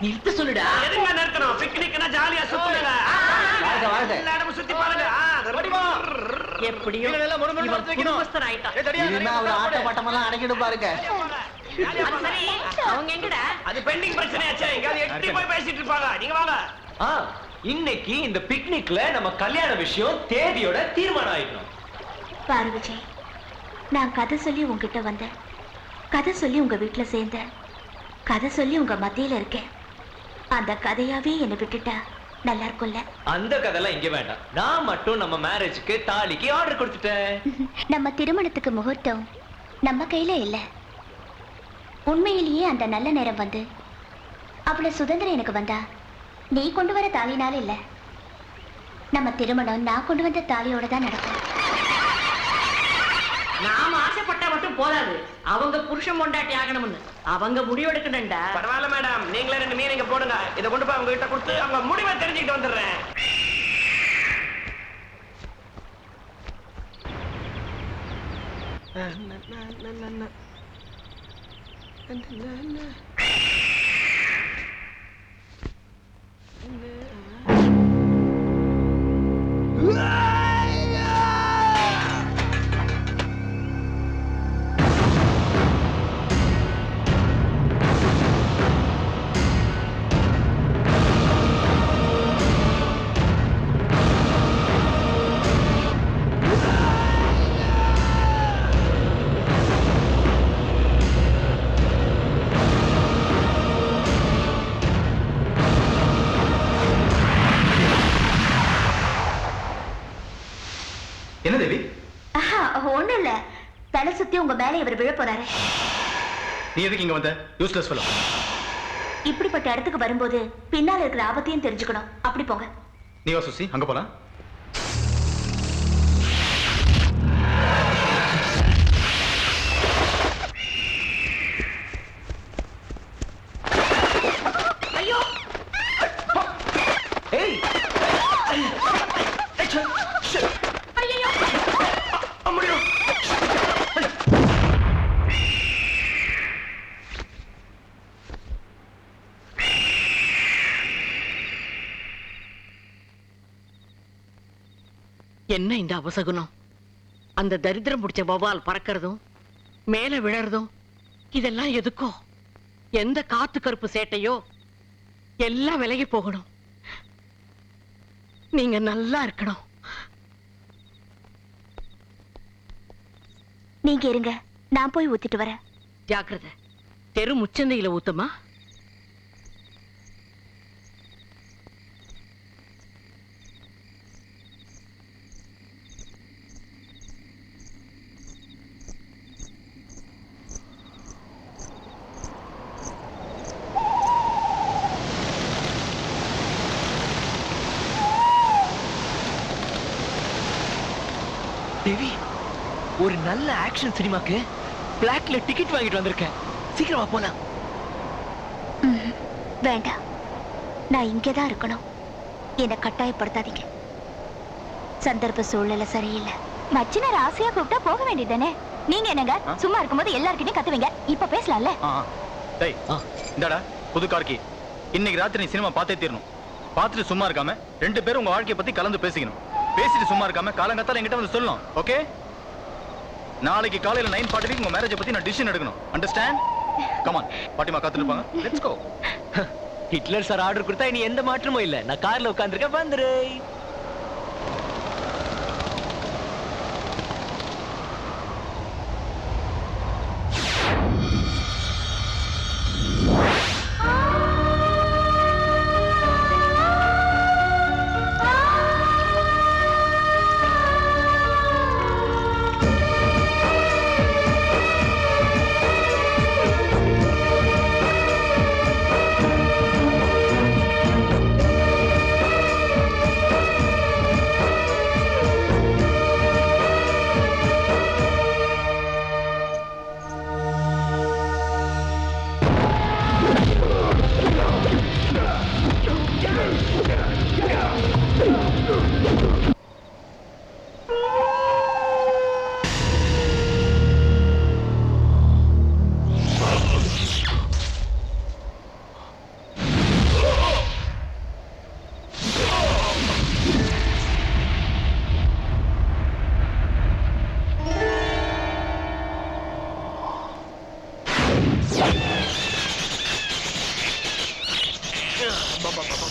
நிறுத்த சொல்லுடா. எதுங்க நிறுத்தணும்? பிக்னிக்னா ஜாலியா சுத்துங்க. எல்லா இடமும் சுத்தி பாருங்க. எப்படியோ குடும்பஸ்தர் ஆயிட்டான். அவர் ஆட்ட பட்டமெல்லாம் அடக்கிட்டு பாருங்க. அவங்க எங்கடா? அது பெண்டிங் பிரச்சனையாச்சே. எங்கயாவது எட்டி போய் பேசிட்டு இருப்பாங்க. நீங்க வாங்க. இன்னைக்கு இந்த பிக்னிக்ல நம்ம கல்யாண விஷயம் தேதியோட தீர்மானம் ஆயிடும். பாரு விஜய், நான் கதை சொல்லி உங்ககிட்ட வந்தேன், கதை சொல்லி உங்க வீட்டுல சேர்ந்தேன், கதை சொல்லி உங்க மத்தியில இருக்கேன். அந்த கதையாவே என்னை விட்டுட்டா நல்லா இருக்கும்ல? அந்த கதைலாம் இங்க வேண்டாம். நான் மட்டும் நம்ம மேரேஜ்க்கு தாலிக்கு ஆர்டர் கொடுத்துட்டேன். நம்ம திருமணத்துக்கு முகூர்த்தம் நம்ம கையில இல்ல. உண்மையிலேயே அந்த நல்ல நேரம் வந்து அவ்வளவு சுதந்திரம் எனக்கு வந்தா நீ கொண்டு வர தாலினால இல்ல, நம்ம திருமணம் நான் கொண்டு வந்த தாலியோட தான் நடக்கும். நாம ஆசைப்பட்டா மட்டும் போதாது, அவங்க புருஷன் பொண்டாட்டி ஆகணும்னு அவங்க முடிவெடுக்கணும்டா. பரவாயில்ல மேடம், நீங்களே 2 மீனிங்க போடுங்க. இதை கொண்டு போய் அவங்க கிட்ட கொடுத்து அவங்க முடிவை தெரிஞ்சுக்கிட்டு வந்துடுறேன். என்ன தேவி? ஒண்ணும் இல்ல, தலை சுத்தி உங்க மேல இவர் விழ போறாரு. நீ எதுக்கு இங்க வந்த? Useless fellow. இப்படிப்பட்ட இடத்துக்கு வரும்போது பின்னால இருக்கிற ஆபத்தையும் தெரிஞ்சுக்கணும். அப்படி போங்க. நீ வா சுசி, அங்க போலாம். ஐயோ, ஏய் என்ன இந்த அவசகுணம்? அந்த தரித்திரம் பிடிச்ச வௌவால் பறக்கிறதும் மேல விழறதும் இதெல்லாம் எதுக்கோ? எந்த காத்து கருப்பு சேட்டையோ எல்லாம் விலகி போகணும். நீங்க நல்லா இருக்கணும். நீங்க இருங்க, நான் போய் ஊத்திட்டு வரேன். ஜாக்கிரதை, தெரு முச்சந்தையில ஊத்துமா? தேவி, ஒரு நல்ல ஆக்ஷன் சினிமாக்கு பிளாக்ல டிக்கெட் வாங்கிட்டு வந்திருக்கேன். சீக்கிரமா போலாம். வேண்டாம், நான் இங்கதான் இருக்கணும். என்னை கட்டாயப்படுத்தாதீங்க. சந்தர்ப்ப சூழ்நிலை சரியில்லை. மச்சினர் ஆசையா கூப்பிட்டா போக வேண்டியதானே? நீங்க என்னங்க சும்மா இருக்கும்போது எல்லார்கிட்டயும் கத்துவீங்க. இப்ப பேசலாம்ல? டேய், இந்தாடா புது கார்க்கி. இன்னைக்கு ராத்திரி நீ சினிமா பார்த்தே தீரணும். பார்த்துட்டு சும்மா இருக்காம 2 பேரும் உங்க வாழ்க்கைய பத்தி கலந்து பேசிக்கணும். பேசிட்டு சும்மா இருக்காம காலங்கத்தால என்கிட்ட வந்து சொல்லணும். ஓகே? நாளைக்கு காலையில 9:40 உங்க மேரேஜ் பத்தி நான் டிசிஷன் எடுக்கணும். அண்டர்ஸ்டாண்ட்? கம் ஆன், பாட்டிமா காத்துட்டு இருப்பாங்க. Let's go. Hitler sir order கொடுத்தா இனி எந்த மாற்றமும் இல்ல. நான் கார்ல உட்கார்ந்திருக்கேன், வந்துரு.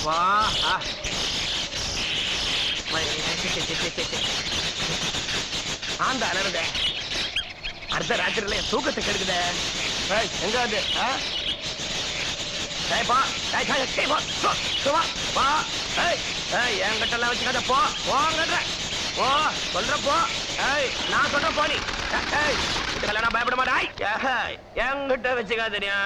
வா ஆந்த அலருத அர்த்த ராத்திரில என் தூக்கத்தை கெடுக்குத எங்க அது என்கிட்ட எல்லாம் வச்சுக்காத போ போங்கன்ற போ சொல்ற போ நான் சொல்ற போ நீ இதுக்கெல்லாம் பயப்பட மாட்டாய் என்கிட்ட வச்சுக்காதனியா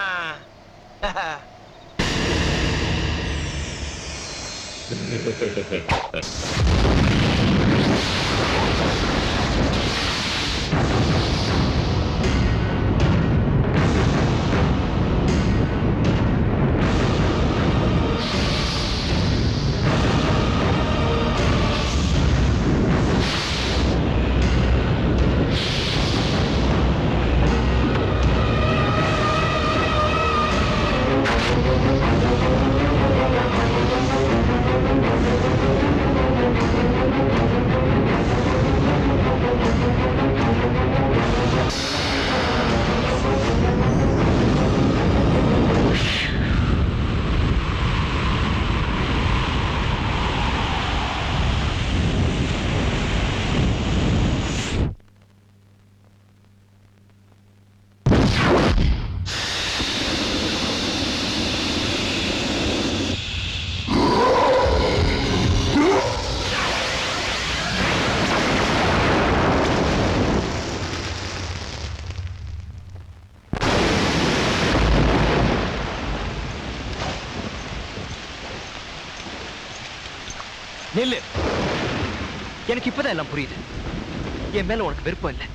நெல்லு. எனக்கு இப்பதான் எல்லாம் புரியுது. என் மேல உனக்கு விருப்பம் இல்லை.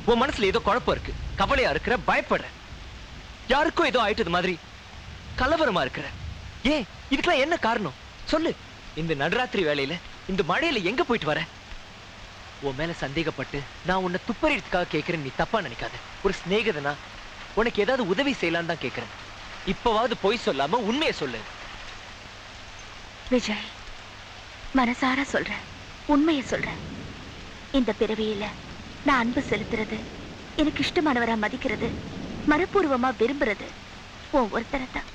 உன் மனசுல ஏதோ குழப்பம் இருக்கு, கவலையா இருக்கிற, பயப்படுற, யாருக்கும் ஏதோ ஆயிட்டது மாதிரி கலவரமா இருக்கிற. ஏன் இதுக்கெல்லாம் என்ன காரணம் சொல்லு. இந்த நடுராத்திரி வேளையில இந்த மழையில எங்க போயிட்டு வர? உன் மேல சந்தேகப்பட்டு நான் உன்னை துப்பறிறதுக்காக கேட்கிறேன், நீ தப்பா நினைக்காத. ஒரு சிநேகிதனா உனக்கு ஏதாவது உதவி செய்யலான்னு தான் கேட்கிறேன். இப்பவாவது பொய் சொல்லாம உண்மையை சொல்லு. விஜய், மனசார சொல்றேன், உண்மையை சொல்றேன். இந்த பிறவியில நான் அன்பு செலுத்துறது, எனக்கு இஷ்டமானவரா மதிக்கிறது, மனப்பூர்வமா விரும்புறது உன் ஒருத்தரை தான்.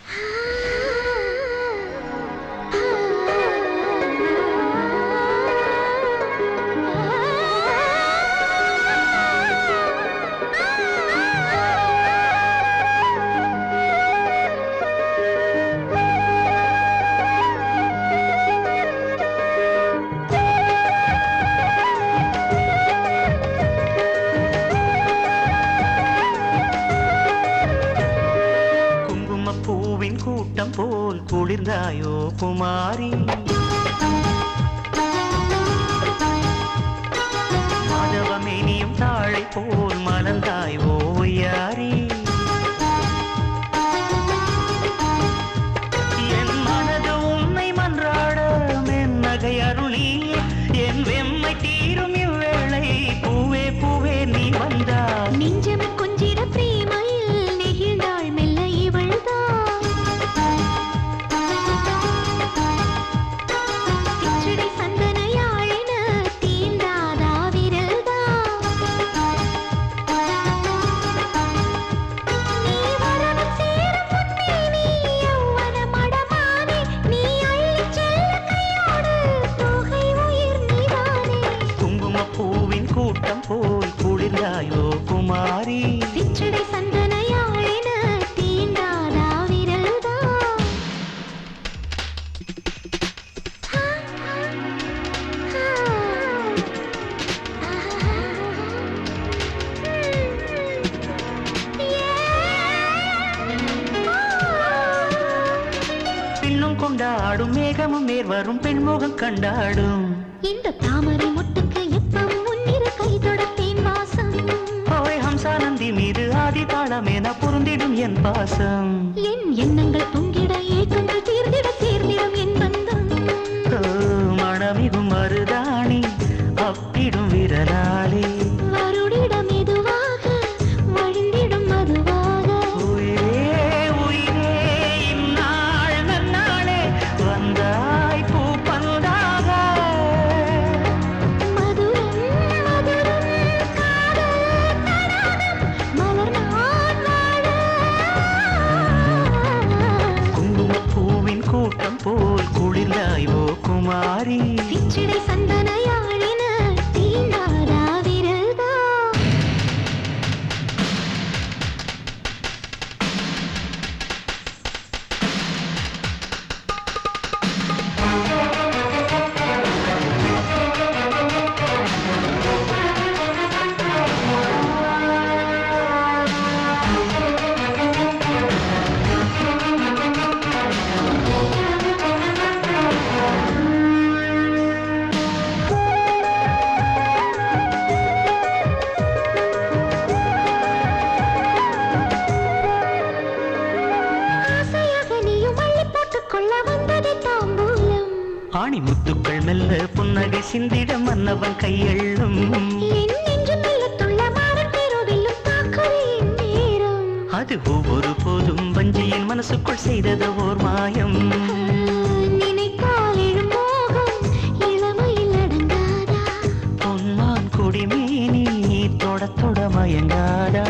கூட்டம் போல் குளிர்ந்தாயோ குமாரி, மாதவமேனியும் தாழை போல் மலர்ந்தாயோ யாரி. என் மனது உன்னை மன்றாட மென்னகை அருளி, என் வெம்மை தீரும் இவ்வேளை பூவே பூவே நீ வந்தா. நெஞ்சம் கொஞ்சிட பிரேமையில் நெகிழ்ந்தாள் மெல்ல இவள்தான். போல் குளிர்ந்தாயோ குமாரி, சிற்றடை சந்தனையாழின தீண்டாதா விரல்தான். பின்னும் கொண்டாடும் மேகமும் நேர் வரும் பெண்முகம் கண்டாடும். இந்த தாமரை முட்டுக்கு எப்பவும் முன்னிரு கை தொடத்தேன் வாசம். ஓய் ஹம்சானந்தி மீது ஆதி தாளம் என பொருந்திடும் என் பாசம். என் எண்ணங்கள் பொங்கிட ஏக்கங்கள் தீர்ந்திட சேர்ந்திடும் என் பந்தம். மனமிகும் மருதாணி அப்பிடும் விரலாளி, வருடிட மெதுவாக வழிந்திடும் மதுவாக. உயிரே உயிரே இந்நாள் நன்னாளே வந்தாய் பூ பந்தாக. மதுரம் மதுரம் காதல் தடாகம் மலர் நான் வாழ. குங்குமப்பூவின் குமாரி சிற்றிடை சந்தனையாழின தீண்டாதா விரதா ஆணி முத்துக்கள் மெல்ல புன்னகை சிந்திட மன்னவன் கையெள்ளும் அது ஒவ்வொரு போதும் வஞ்சியின் மனசுக்குள் செய்தது ஓர் மாயம் பொன்மான் குடிமேனி தொட தொட மயங்காதா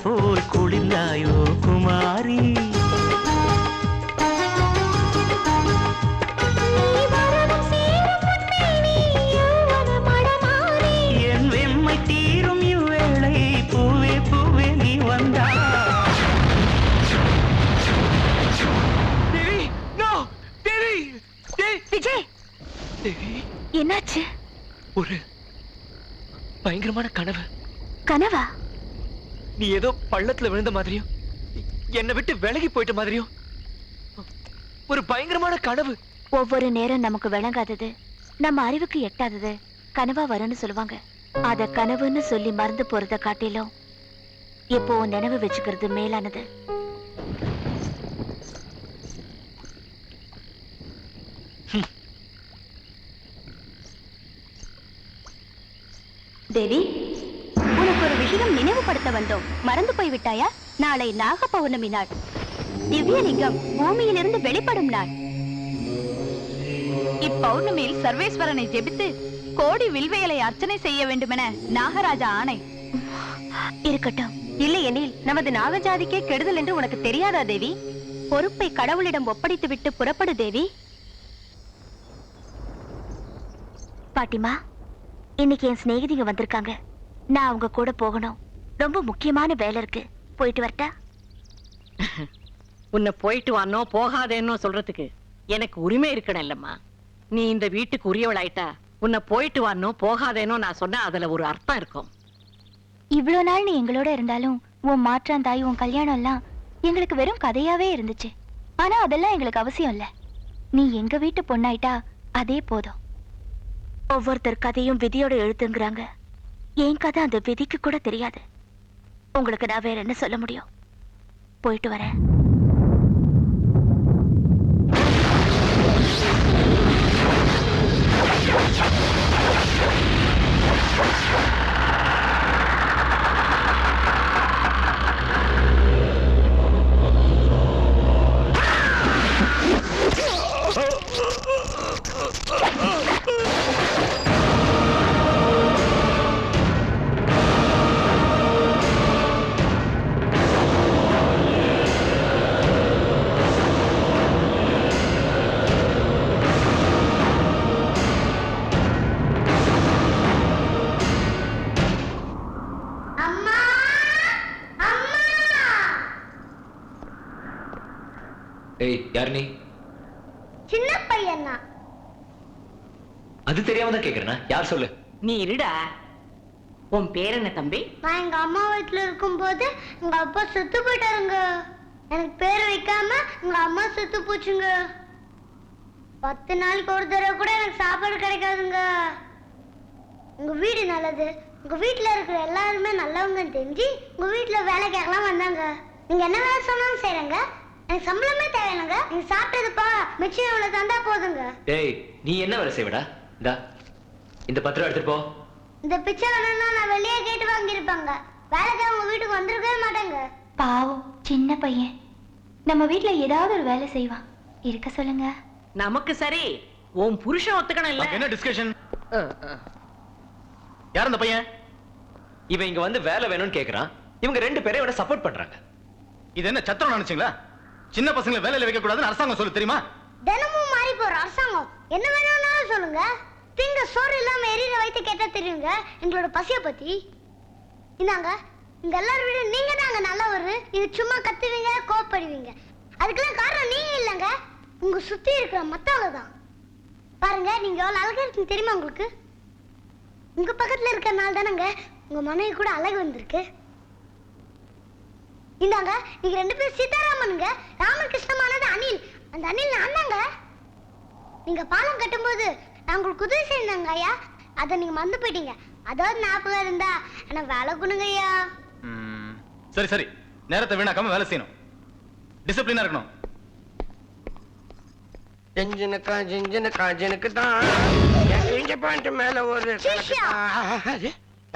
போல் குளிர்ந்தாயோ குமாரி என் வெம்மை தீரும் இவ்வேளை பூவே பூவே நீ வந்தா தேவி நோ தேவி விஜய் தேவி என்னாச்சு? ஒரு பயங்கரமான கனவு. கனவா? நீ ஏதோ பள்ளத்துல விழுந்த மாதிரியும் என்னை விட்டு விலகி போயிட்ட மாதிரியும் ஒரு பயங்கரமான கனவு. ஒவ்வொரு நேரம் நமக்கு விளங்காதது, நம்ம அறிவுக்கு எட்டாதது கனவா வரும்னு சொல்லுவாங்க. அத கனவுன்னு சொல்லி மறந்து போறத காட்டிலும் இப்போ நினைவு வச்சுக்கிறது மேலானது. தேவி, உனக்கு ஒரு விஷயம் நினைவுபடுத்த வந்தோம். மறந்து போய் விட்டாயா? நாளை நாக பௌர்ணமி நாள். திவ்யலிங்கம் பூமியிலிருந்து வெளிப்படும் நாள். இப்பௌர்ணமியில் சர்வேஸ்வரனை ஜெபித்து கோடி வில்வேலை அர்ச்சனை செய்ய வேண்டுமென நாகராஜா ஆணை. இருக்கட்டும். இல்லை எனில் நமது நாகஜாதிக்கே கெடுதல் என்று உனக்கு தெரியாதா தேவி? பொறுப்பை கடவுளிடம் ஒப்படைத்து விட்டு புறப்படு தேவி. பாட்டிமா, இன்னைக்கு என் சிநேகிதிங்க வந்திருக்காங்க. நான் அவங்க கூட போகணும். ரொம்ப முக்கியமான வேலை இருக்கு. போயிட்டு வரட்டா? உன்னை போயிட்டு வானோ போகாதேன்னோ சொல்றதுக்கு எனக்கு உரிமை இருக்கணும் இல்லம்மா. நீ இந்த வீட்டுக்கு உரியவளாயிட்டா உன்னை போயிட்டு வானோ போகாதேனோ நான் சொன்ன அதுல ஒரு அர்த்தம் இருக்கும். இவ்வளவு நாள் நீ எங்களோட இருந்தாலும் உன் மாற்றாந்தாய், உன் கல்யாணம் எல்லாம் எங்களுக்கு வெறும் கதையாவே இருந்துச்சு. ஆனா அதெல்லாம் எங்களுக்கு அவசியம் இல்ல. நீ எங்க வீட்டு பொண்ணாயிட்டா அதே போதும். ஒவ்வொருத்தர் கதையும் விதியோட எழுத்துங்கிறாங்க. என் கதை அந்த விதிக்கு கூட தெரியாது. உங்களுக்கு நான் வேற என்ன சொல்ல முடியும்? போயிட்டு வரேன். ஏய், யார் நீ? சின்ன பையனா? அது தெரியாம தான் கேக்குறேனா? யார் சொல்லு? நீ இருடா. உன் பேர் என்ன தம்பி? நான் எங்க அம்மா வீட்டுல இருக்கும்போது எங்க அப்பா செத்து போயிட்டாருங்க. எனக்கு பேர் வைக்காம எங்க அம்மா செத்து போச்சுங்க. 10 நாளைக்கு ஒரு தடவை கூட எனக்கு சாப்பாடு கிடைக்காதுங்க. உங்க வீடு நல்லது, உங்க வீட்டுல இருக்கிற எல்லாருமே நல்லவங்கன்னு தெரிஞ்சு உங்க வீட்டுல வேலை கேட்கலாம் வந்தாங்க. நீங்க என்ன வேலை சொன்னாலும் செய்யறங்க. எனக்கு சம்பளமே தேவையில்லைங்க. நீங்க சாப்பிட்டதுப்பா மிச்சம் எவ்வளவு தந்தா போதுங்க. டேய், நீ என்ன வேலை செய்வடா? இந்தா இந்த பத்திரம் எடுத்துட்டு போ. இந்த பிச்சை வேணும்னா நான் வெளியே கேட்டு வாங்கியிருப்பாங்க. வேலைக்கு அவங்க வீட்டுக்கு வந்திருக்கவே மாட்டாங்க. பாவம் சின்ன பையன். நம்ம வீட்ல ஏதாவது ஒரு வேலை செய்வான். இருக்க சொல்லுங்க. நமக்கு சரி, உன் புருஷன் ஒத்துக்கணும் இல்ல? என்ன டிஸ்கஷன்? யார் அந்த பையன்? இவன் இங்க வந்து வேலை வேணும்னு கேக்குறான். இவங்க 2 பேரும் இவனை சப்போர்ட் பண்றாங்க. இது என்ன சத்திரம் நினைச்சீங்களா? சின்ன பசங்களை வேலையில வைக்க கூடாதுன்னு அரசாங்கம் சொல்லு தெரியுமா? தினமும் மாறி போற அரசாங்கம் என்ன வேணும்னாலும் சொல்லுங்க. திங்க சோறு இல்லாம எரியிற வயிற்று கேட்டா தெரியுங்க எங்களோட பசிய பத்தி. இந்தாங்க, இங்க எல்லாரும் விட நீங்க தாங்க நல்லவரு. இது சும்மா கத்துவீங்க, கோப்படுவீங்க. அதுக்கெல்லாம் காரணம் நீங்க இல்லைங்க, உங்க சுத்தி இருக்கிற மத்தவங்க தான். பாருங்க, நீங்க எவ்வளவு அழகா இருக்குன்னு தெரியுமா உங்களுக்கு? உங்க பக்கத்துல இருக்கிறனால தானங்க உங்க மனைவி கூட அழகு வந்திருக்கு. இந்தாங்க, நீங்க 2 பேரும் சீதாராமனுங்க. ராமகிருஷ்ணமானது அணில். அந்த அணில் நான் தாங்க. நீங்க பாலம் கட்டும்போது நான் உங்களுக்கு உதவி செய்தாங்க ஐயா. அதை நீங்க மறந்து போயிட்டீங்க. அதாவது ஞாபகம் இருந்தா எனக்கு வேலை கொடுங்க ஐயா. சரி சரி, நேரத்தை வீணாக்காம வேலை செய்யணும். டிசிப்ளினா இருக்கணும். ஜிஞ்சனுக்கு தான் இங்க பாயிண்ட் மேல ஒரு சிஷ்யா.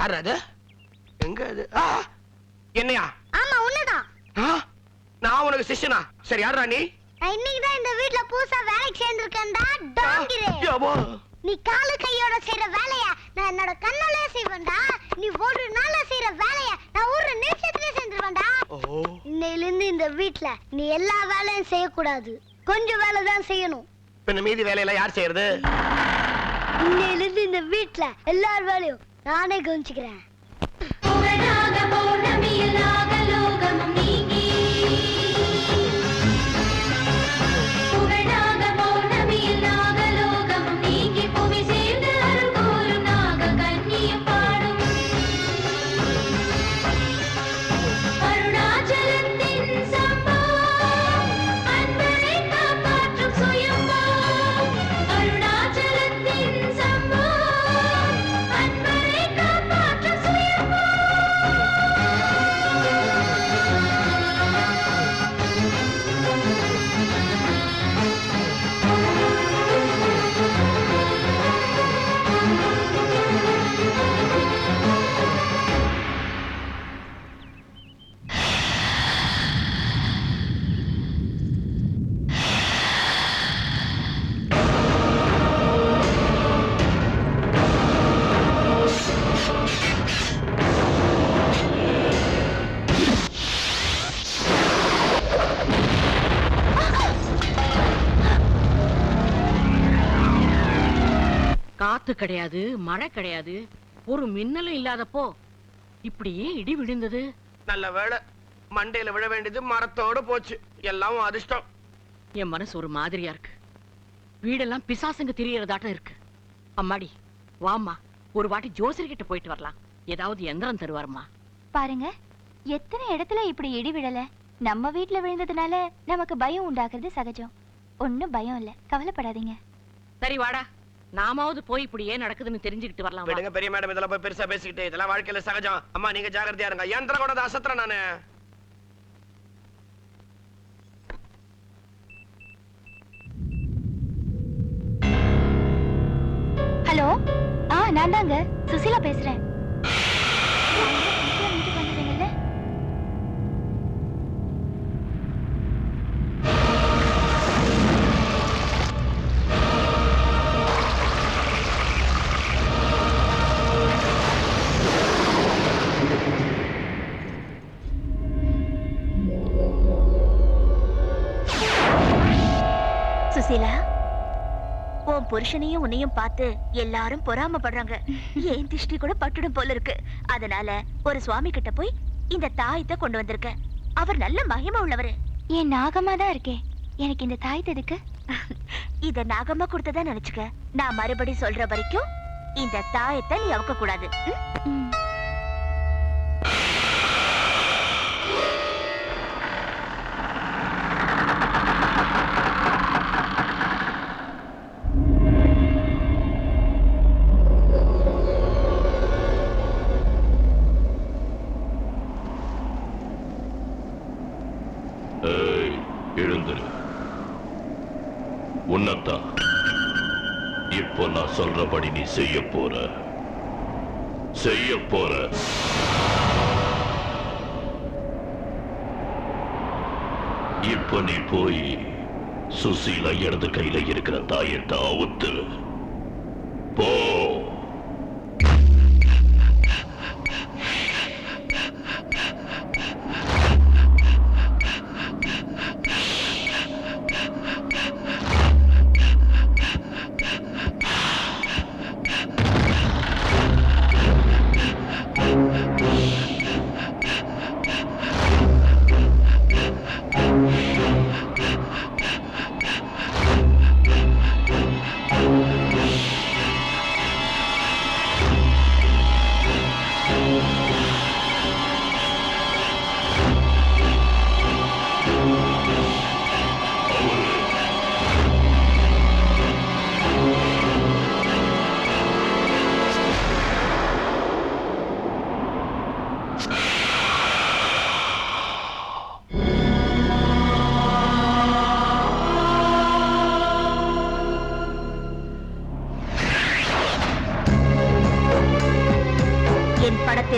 யார் அது? எங்க அது? என்னையா? ஆமா உன்னதான். நான் உனக்கு சிஷ்யனா? சரி, யாரா நீ? நான் இன்னைக்கு தான் இந்த வீட்ல புதுசா வேலைக்கு சேர்ந்திருக்கேன்டா. டாங்கிரே, நீ காலு கையோட செய்யற வேலைய நான் என்னோட கண்ணாலே செய்வேன்டா. நீ ஒரு நாள்ல செய்யற வேலைய நான் ஒரு நிமிஷத்துல செஞ்சிருவேன்டா. இன்னையில இருந்து இந்த வீட்ல நீ எல்லா வேலையும் செய்யக்கூடாது, கொஞ்சம் வேலை தான் செய்யணும். பின்ன மீதி வேலையெல்லாம் யார் செய்யறது? இன்னையில இருந்து இந்த வீட்ல எல்லார் வேலையும் நானே கவனிச்சுக்கிறேன். காத்து கிடையாது, மழை கிடையாது, ஒரு மின்னலும் இல்லாதப்போ இப்படியே இடி விழுந்தது. நல்ல வேளை, மண்டையில விழ வேண்டியது மரத்தோட போச்சு. எல்லாம் அதிர்ஷ்டம். என் மனசு ஒரு மாதிரியா இருக்கு. வீடெல்லாம் பிசாசுங்க திரியறதாட்டம் இருக்கு. அம்மாடி, வாம்மா, ஒரு வாட்டி ஜோசியர்கிட்ட போயிட்டு வரலாம். ஏதாவது எந்திரம் தருவாருமா? பாருங்க, எத்தனை இடத்துல இப்படி இடி விழல. நம்ம வீட்ல விழுந்ததுனால நமக்கு பயம் உண்டாக்குறது சகஜம். ஒண்ணும் பயம் இல்ல, கவலைப்படாதீங்க. சரி வாடா, நாமாவது போய் இப்படி ஏன் நடக்குதுன்னு தெரிஞ்சுக்கிட்டு வரலாம். விடுங்க பெரிய மேடம், இதெல்லாம் போய் பெருசா பேசிக்கிட்டு. இதெல்லாம் வாழ்க்கையில சகஜம். அம்மா, நீங்க ஜாகிரதையா இருங்க. யந்திரம் கூட அசத்துறேன் நானு. ஹலோ, நான் தாங்க சுசிலா பேசுறேன். வீட்டுக்கு வந்துடுறீங்கல்ல? சுசிலா, உன் புருஷனையும் உன்னையும் பார்த்து எல்லாரும் பொறாமப்படுறாங்க. ஏன் திருஷ்டி கூட பட்டுடும் போல இருக்கு. அதனால ஒரு சுவாமி கிட்ட போய் இந்த தாயத்தை கொண்டு வந்திருக்க. அவர் நல்ல மகிமை உள்ளவரு. ஏன் நாகமா தான் இருக்கே, எனக்கு இந்த தாயத்தை எதுக்கு? இத நாகமா கொடுத்ததா நினைச்சுக்க. நான் மறுபடி சொல்ற வரைக்கும் இந்த தாயத்தை நீ அவுக்க கூடாது. எழுந்துரு. உன்னத்தான் இப்போ நான் சொல்றபடி நீ செய்ய போற. இப்ப நீ போய் சுசீலா இடது கையில இருக்கிற தாயத்தை அவுத்து போ.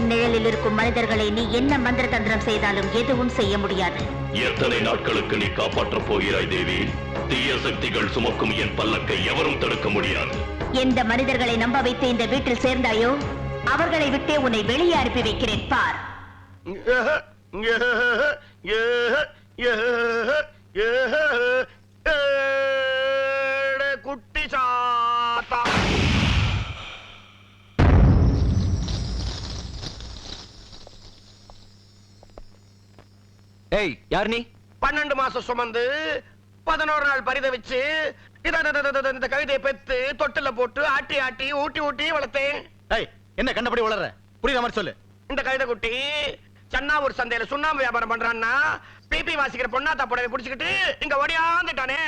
நிழலில் இருக்கும் மனிதர்களை நீ என்ன மந்திர தந்திரம் செய்தாலும் எதுவும் செய்ய முடியாது. எத்தனை நாட்களுக்கு நீ காப்பாற்றப் போகிறாய் தேவி? தீய சக்திகள் சுமக்கும் என் பல்லக்கை எவரும் தடுக்க முடியாது. எந்த மனிதர்களை நம்ப வைத்து இந்த வீட்டில் சேர்ந்தாயோ அவர்களை விட்டே உன்னை வெளியே அனுப்பி வைக்கிறேன் பார். குட்டி சாத்தா ஏய், யார் நீ? 12 மாசம் சுமந்து 11 நாள் பரிதவிச்சு இந்த கவிதையை பெத்து தொட்டில போட்டு ஆட்டி ஆட்டி ஊட்டி ஊட்டி வளர்த்தேன். என்ன கண்டபடி வளர்ற? புரியுற மாதிரி சொல்லு. இந்த கவிதை குட்டி சன்னாவூர் சந்தையில சுண்ணாம்பு வியாபாரம் பண்றான்னா பிபி வாசிக்கிற பொண்ணாத்தா புடவை புடிச்சுக்கிட்டு இங்க ஓடியாந்துட்டானே.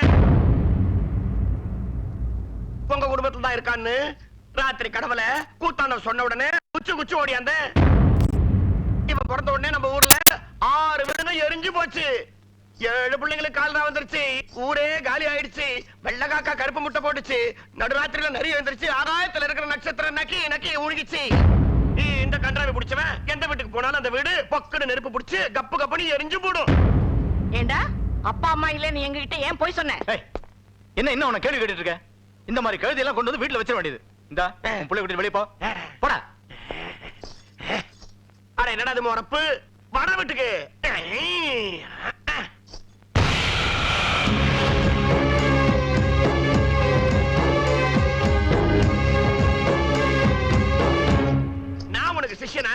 உங்க குடும்பத்துல தான் இருக்கான்னு ராத்திரி கடவுள கூத்தாண்ட சொன்ன உடனே குச்சு குச்சு ஓடியாந்த. இவன் பிறந்த உடனே நம்ம ஊர்ல 6 வீடு எரிஞ்சு போச்சு. 7 பிள்ளைங்களுக்கு கால்தான் வந்துருச்சு. ஊரே காலி ஆயிடுச்சு. வெள்ளை காக்கா கருப்பு முட்டை போட்டுச்சு. நடுராத்திரியில நிறைய வந்துருச்சு. ஆகாயத்துல இருக்கிற நட்சத்திரம் நக்கி நக்கி ஊழிச்சு. இந்த கன்றாவை பிடிச்சவன் எந்த வீட்டுக்கு போனாலும் அந்த வீடு பக்குன்னு நெருப்பு பிடிச்சு கப்பு கப்புன்னு எரிஞ்சு போடும். ஏண்டா அப்பா அம்மா இல்ல நீ எங்ககிட்ட ஏன் போய் சொன்ன? என்ன உன கேள்வி கேட்டுட்டு இருக்க? இந்த மாதிரி கழுதி எல்லாம் கொண்டு வந்து வீட்டுல வச்சிட வேண்டியது. இந்த பிள்ளை விட்டு வெளியே போடா. அட என்னடா அது மொறப்பு? வட வீட்டுக்கு நான் உனக்கு சிஷ்யனா?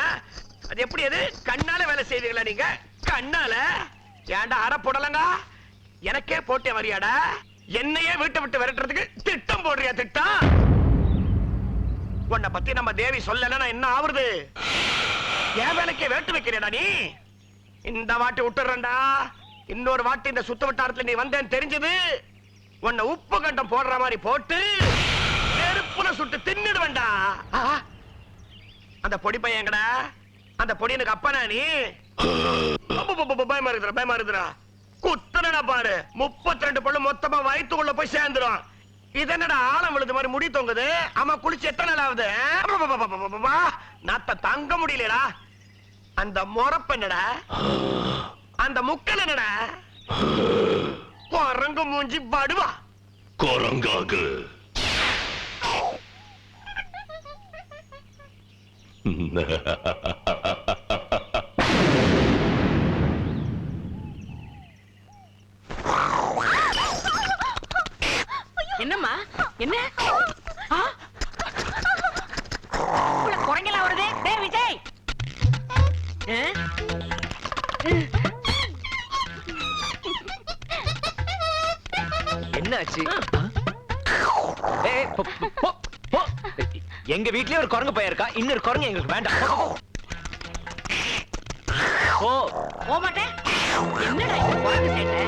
அது எப்படி? அது கண்ணால வேலை செய்வீங்களா நீங்க? கண்ணால ஏன்டா அற போடலங்க? எனக்கே போட்டே வரியாடா? என்னையே வீட்டை விட்டு விரட்டுறதுக்கு திட்டம் போடுறியா? திட்டம் உன்னை பத்தி நம்ம தேவி சொல்லலன்னா என்ன ஆவறது? என் வேலைக்கே வேட்டு வைக்கிறேடா நீ. இந்த வாட்டி விட்டுறா. இன்னொரு வாட்டி இந்த சுத்த வட்டாரத்துல நீ வந்தேன்னு தெரிஞ்சது உன்னை உப்பு கண்டம் போடுற மாதிரி போட்டு நெருப்புல சுட்டு தின்னுடுவேண்டா. அந்த பொடி பையன் எங்கடா? அந்த பொடி எனக்கு அப்பனா நீ? பயமா இருக்குறா, பயமா இருக்குறா. குத்தனடா பாரு. 32 பல்லு மொத்தமா வயிற்றுக்குள்ள போய் சேர்ந்துரும். இதனடா ஆழம் விழுது மாதிரி முடி தொங்குது. ஆமா, குளிச்சு எத்தனை நாள் ஆகுது? நாத்த தங்க முடியலடா. அந்த மொறப்பு என்னடா? அந்த முக்கல் என்னடா? குரங்கு மூஞ்சி படுவா. குரங்காகு. என்னம்மா? என்ன குரங்கெல்லாம் வருது? டேய் விஜய், என்னாச்சு? எங்க வீட்லயே ஒரு குரங்கு பையன் இருக்கா. இன்னொரு குரங்கு எங்களுக்கு வேண்டாம். போக மாட்டேன். என்னடா இந்த குரங்கு சேட்டை?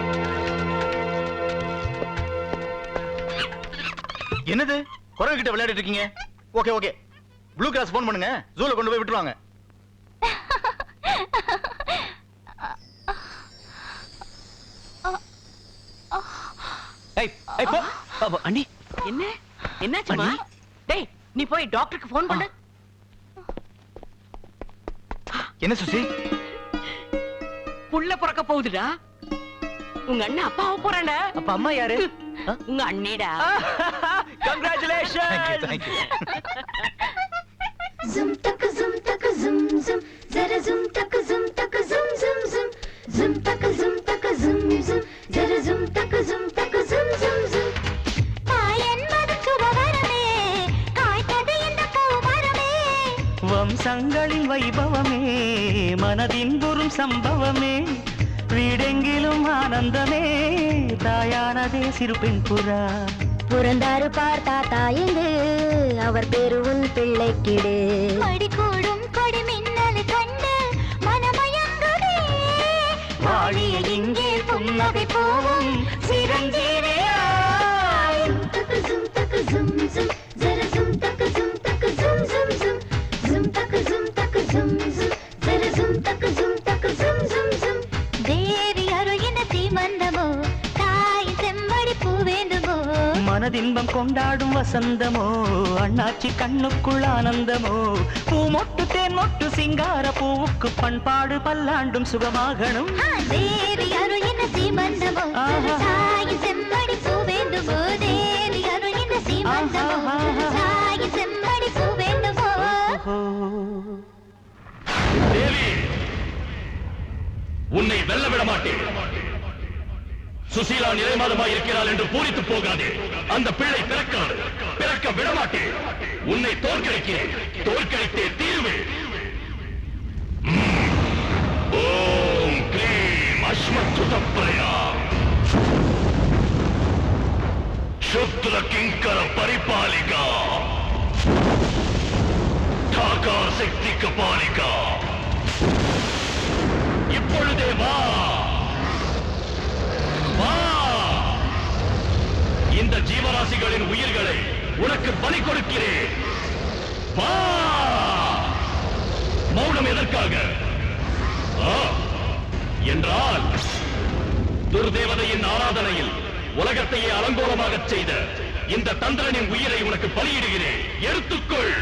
என்னது? குரங்கு கிட்ட விளையாடிட்டு இருக்கீங்க? Okay okay, blue cross phone பண்ணுங்க. ஜூல கொண்டு போய் விட்டுருவாங்க. அண்ணி, என்ன என்னாச்சுமா? டேய் நீ போய் டாக்டருக்கு ஃபோன் பண்ணு. என்ன சுசி? புள்ள பிறக்க போகுதுடா. உங்க அண்ணன் அப்பாவை போறான்டா. அப்ப அம்மா யாரு? உங்க அண்ணிடா. Congratulation. Thank you. Zum tak zum zara zum tak zum zum zum tak zum zara zum tak zum பாயன் மதுசுபவரமே காய்த்தது இந்த பூமரமே வம்சங்களின் வைபவமே மனதின் குறும் சம்பவமே வீடெங்கிலும் ஆனந்தமே தாயானதே சிறு பெண் புறா புறந்தாரு பார்த்தா தாயங்கு அவர் பேரு உன் பிள்ளைக்கிடு மடி கூடும் கொடி மின்னல் கண்டு மனமயங்குதே வாழிய இங்கே புன்னகை போவும் சிரஞ்சீவியாய் தக்கு zum zara zum tak zum zara zum zum தேவி அருகின சீமந்தமோ தாய் செம்மடி பூவேந்துமோ மனதின்பம் கொண்டாடும் வசந்தமோ அண்ணாச்சி கண்ணுக்குள் ஆனந்தமோ பூமொட்டு தேன் மொட்டு சிங்கார பூவுக்கு பண்பாடு பல்லாண்டும் சுகமாகணும் தேவி அருகின சீமந்தமோ தாய் செம்மடி பூவேந்துமோ தேவி அருகின சீமந்தமோ தாய் செம்மடி பூவேந்துமோ தேவி, உன்னை வெல்ல விட மாட்டேன். சுசீலா நிறைமாதமாய் இருக்கிறாள் என்று பூரித்து போகாதே. அந்த பிள்ளை பிறக்காது, பிறக்க விட மாட்டேன். உன்னை தோற்கடிக்கிறேன், தோற்கடித்தே தீர்வேன். ஓம் க்ளீம் அஸ்மத்சுதப்ரயா சுத்ர கிங்கர பரிபாலிகா டாகா சக்தி கபாலிகா. இப்பொழுதே வா வா, இந்த ஜீவராசிகளின் உயிர்களை உனக்கு பலி கொடுக்கிறேன். வா. மௌனம் எதற்காக என்றால் துர்தேவதையின் ஆராதனையில் உலகத்தையே அலங்கோலமாகச் செய்த இந்த தந்திரனின் உயிரை உனக்கு பலியிடுகிறேன். எடுத்துக்கொள்.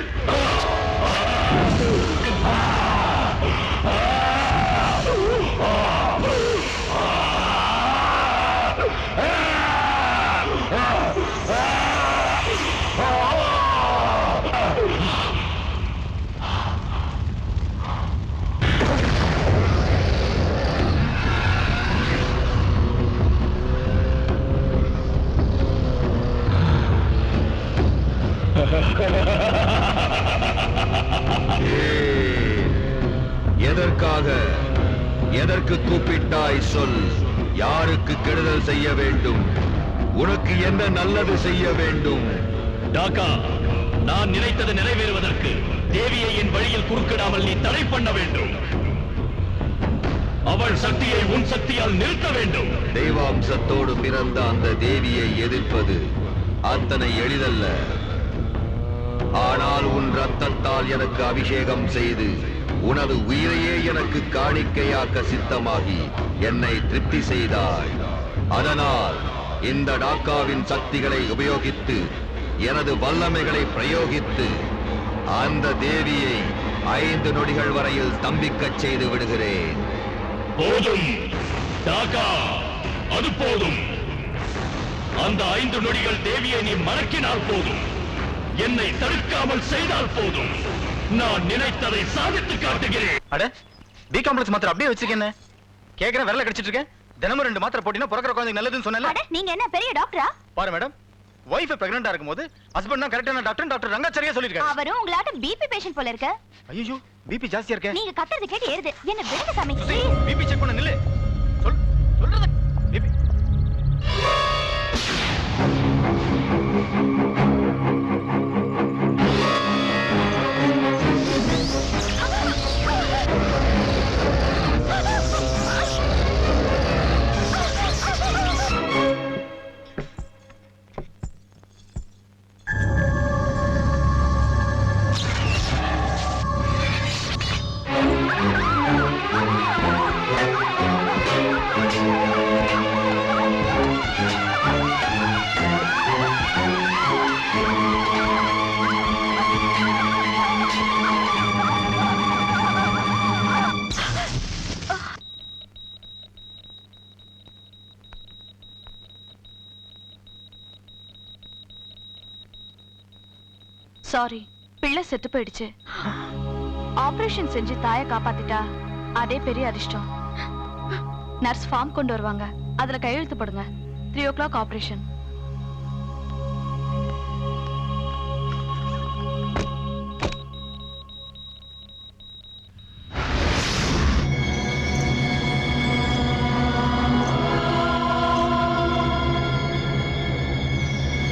எதற்காக, எதற்கு கூப்பிட்டாய் சொல். யாருக்கு கெடுதல் செய்ய வேண்டும்? உனக்கு என்ன நல்லது செய்ய வேண்டும்? டாகா, நான் நினைத்தது நிறைவேறுவதற்கு தேவியை என் வழியில் குறுக்கிடாமல் நீ தடை பண்ண வேண்டும். அவள் சக்தியை உன் சக்தியால் நிறுத்த வேண்டும். தெய்வாம்சத்தோடு பிறந்த அந்த தேவியை எதிர்ப்பது அத்தனை எளிதல்ல. ஆனால் உன் ரத்தத்தால் எனக்கு அபிஷேகம் செய்து உனது உயிரையே எனக்கு காணிக்கையாக்க சித்தமாகி என்னை திருப்தி செய்தாய். அதனால் இந்த டாக்காவின் சக்திகளை உபயோகித்து எனது வல்லமைகளை பிரயோகித்து அந்த தேவியை 5 நொடிகள் வரையில் ஸ்தம்பிக்கச் செய்து விடுகிறேன். போதும் டாகா, அது போதும். அந்த 5 நொடிகள் தேவியை நீ மறக்கினால் போதும். என்னை தடுக்காமல் செய்தால் போதும். நான் நினைத்ததை சாதித்து காட்டுகிறேன். அட, பி காம்ப்ளெக்ஸ் மாத்திரை அப்படியே வச்சிருக்கேன். கேக்குறேன், விரல கடிச்சிட்டு இருக்கேன். தினமும் 2 மாத்திரை போட்டினா பிறக்கிற குழந்தைக்கு நல்லதுன்னு சொன்னேன்ல. நீங்க என்ன பெரிய டாக்டரா? பாரு மேடம், வைஃப் பிரெக்னன்ட்டா இருக்கும்போது ஹஸ்பண்ட் தான் கரெக்டான டாக்டர் ரங்காச்சாரியா சொல்லிருக்காரு. அவரும் உங்களாட்ட பிபி பேஷண்ட் போல இருக்க. ஐயோ, பிபி ஜாஸ்தியா இருக்கே. நீங்க கத்துறது கேட்டு ஏறுது. என்ன விடுங்க சாமி. பிபி செக் பண்ண நில்லு. சொல்றது பிபி. சாரி, பிள்ளை செத்து போயிடுச்சு. ஆபரேஷன் செஞ்சு தாயை காப்பாத்திட்டா அதே பெரிய அதிர்ஷ்டம். நர்ஸ் ஃபார்ம் கொண்டு வருவாங்க, அதுல கையெழுத்து போடுங்க. 3 o'clock ஆபரேஷன்.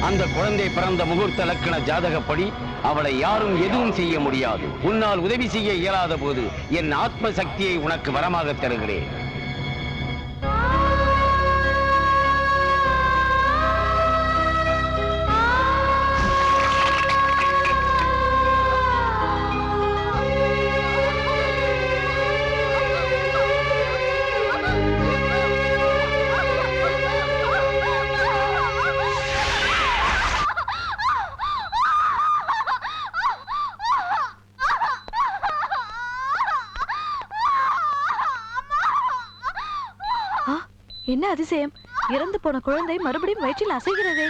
அந்த குழந்தை பிறந்த முகூர்த்த லக்கண ஜாதகப்படி அவளை யாரும் எதுவும் செய்ய முடியாது. உன்னால் உதவி செய்ய இயலாத போது என் ஆத்ம சக்தியை உனக்கு வரமாக தருகிறேன். என்ன அதிசயம்! இறந்து போன குழந்தை மறுபடியும் வயிற்றில் அசைகிறதே.